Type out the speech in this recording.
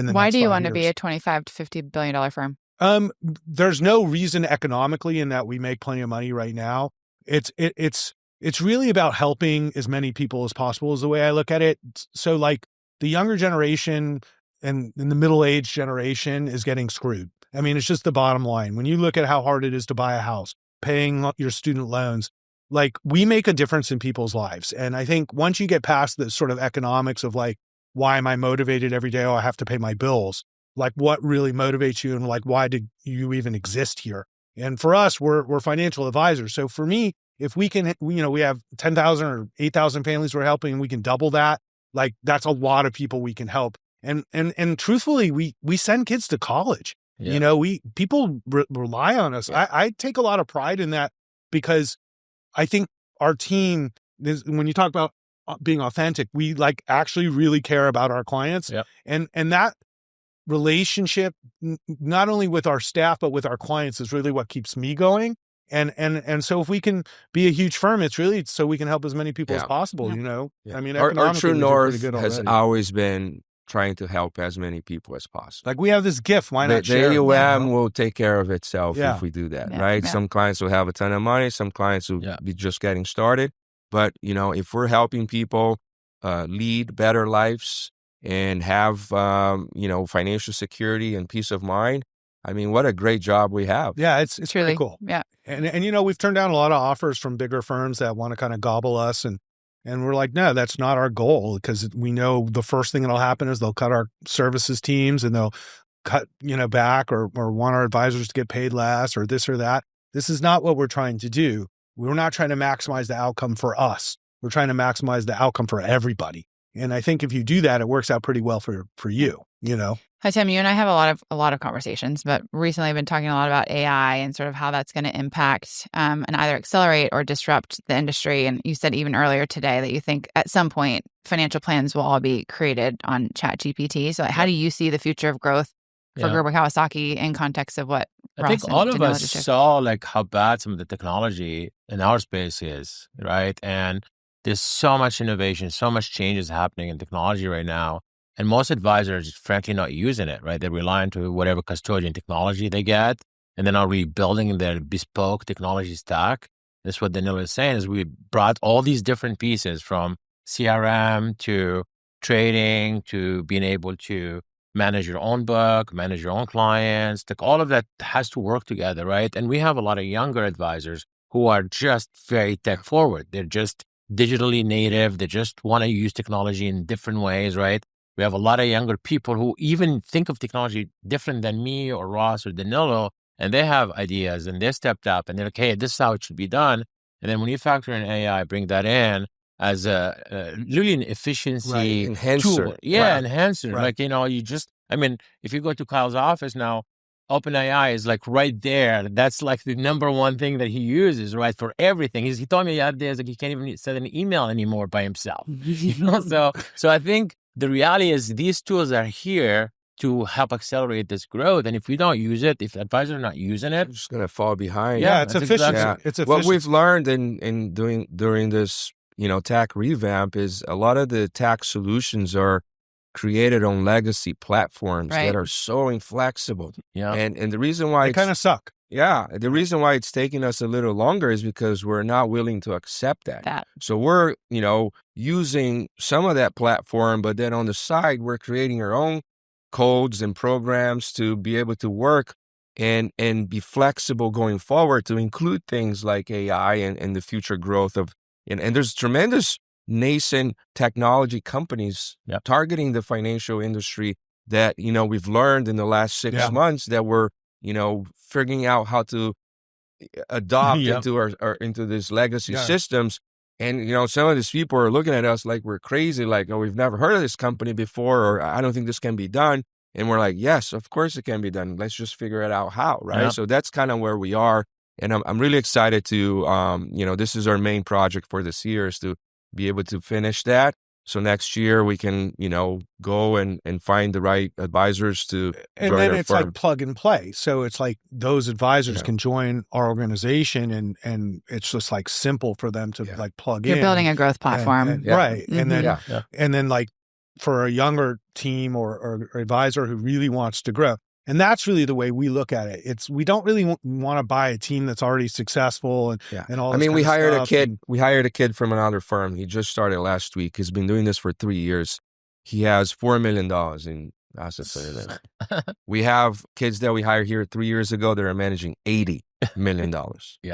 in the Why next do you 5 want to be years. a $25 to $50 billion firm? There's no reason economically in that we make plenty of money right now. It's really about helping as many people as possible is the way I look at it. So like the younger generation and the middle-aged generation is getting screwed. I mean, it's just the bottom line. When you look at how hard it is to buy a house, paying your student loans, like we make a difference in people's lives. And I think once you get past the sort of economics of like, why am I motivated every day? Oh, I have to pay my bills. Like what really motivates you and like, why did you even exist here? And for us, we're financial advisors. So for me, if we can, we have 10,000 or 8,000 families we're helping and we can double that, like that's a lot of people we can help. And truthfully, we send kids to college. Yeah. People rely on us. Yeah. I take a lot of pride in that because I think our team is, when you talk about being authentic, we like actually really care about our clients. Yep. And that relationship, not only with our staff, but with our clients is really what keeps me going. And so if we can be a huge firm, it's really so we can help as many people as possible, Yeah. I mean, Our economically, true we're doing north pretty good has already. always been trying to help as many people as possible. Like we have this gift. Why not The share it? AUM will take care of itself Yeah. if we do that, Yeah. right? Yeah. Some clients will have a ton of money. Some clients will Yeah. be just getting started. But, if we're helping people lead better lives and have, financial security and peace of mind, I mean, what a great job we have. Yeah, it's Truly. pretty cool. Yeah. And we've turned down a lot of offers from bigger firms that want to kind of gobble us. And we're like, no, that's not our goal, because we know the first thing that'll happen is they'll cut our services teams and they'll cut, back or want our advisors to get paid less or this or that. This is not what we're trying to do. We're not trying to maximize the outcome for us. We're trying to maximize the outcome for everybody. And I think if you do that, it works out pretty well for you, Hi, Tim. You and I have a lot of conversations, but recently I've been talking a lot about AI and sort of how that's going to impact and either accelerate or disrupt the industry. And you said even earlier today that you think at some point financial plans will all be created on ChatGPT. So how do you see the future of growth for Gerber Kawasaki in context of what I Ross think and all of Danilo us just shared? saw like how bad some of the technology in our space is, right? And there's so much innovation, so much change is happening in technology right now. And most advisors are frankly not using it, right? They're relying to whatever custodian technology they get, and they're not rebuilding their bespoke technology stack. That's what Danilo is saying, is we brought all these different pieces from CRM to trading to being able to manage your own book, manage your own clients. Like all of that has to work together, right? And we have a lot of younger advisors who are just very tech forward. They're just digitally native. They just want to use technology in different ways, right? We have a lot of younger people who even think of technology different than me or Ross or Danilo, and they have ideas and they stepped up and they're like, hey, this is how it should be done. And then when you factor in AI, bring that in as a really an efficiency Enhancer. tool. Yeah, Right. enhancer. Right. Like, if you go to Kyle's office now, OpenAI is like right there. That's like the number one thing that he uses, right, for everything. He told me the other day, like he can't even send an email anymore by himself. So I think the reality is these tools are here to help accelerate this growth. And if we don't use it, if advisors are not using it, We're just going to fall behind. Yeah, it's that's efficient. exactly- It's What efficient. we've learned in during this, tech revamp is a lot of the tech solutions are created on legacy platforms Right. that are so inflexible. yeah. And the reason why They kind of suck. the reason why it's taking us a little longer is because we're not willing to accept that. So we're, using some of that platform, but then on the side, we're creating our own codes and programs to be able to work and be flexible going forward to include things like AI and the future growth of, and there's tremendous nascent technology companies Yep. targeting the financial industry that, we've learned in the last 6 months that we're, figuring out how to adopt Yep. into these legacy Yeah. systems. And, some of these people are looking at us like we're crazy, like, oh, we've never heard of this company before, or I don't think this can be done. And we're like, yes, of course it can be done. Let's just figure it out how, right? Yep. So that's kind of where we are. And I'm really excited to, this is our main project for this year, is to be able to finish that. So next year we can, go and find the right advisors to And join then our it's firm. like plug and play. So it's like those advisors Yeah. can join our organization and it's just like simple for them to like plug You're in. building a growth platform. Right. Mhm. And then, Yeah. and then like for a younger team or advisor who really wants to grow. And that's really the way we look at it. We don't really want to buy a team that's already successful and all. I mean, we hired a kid. And we hired a kid from another firm. He just started last week. He's been doing this for 3 years. He has $4 million in assets. We have kids that we hired here 3 years ago that are managing $80 million. Yeah.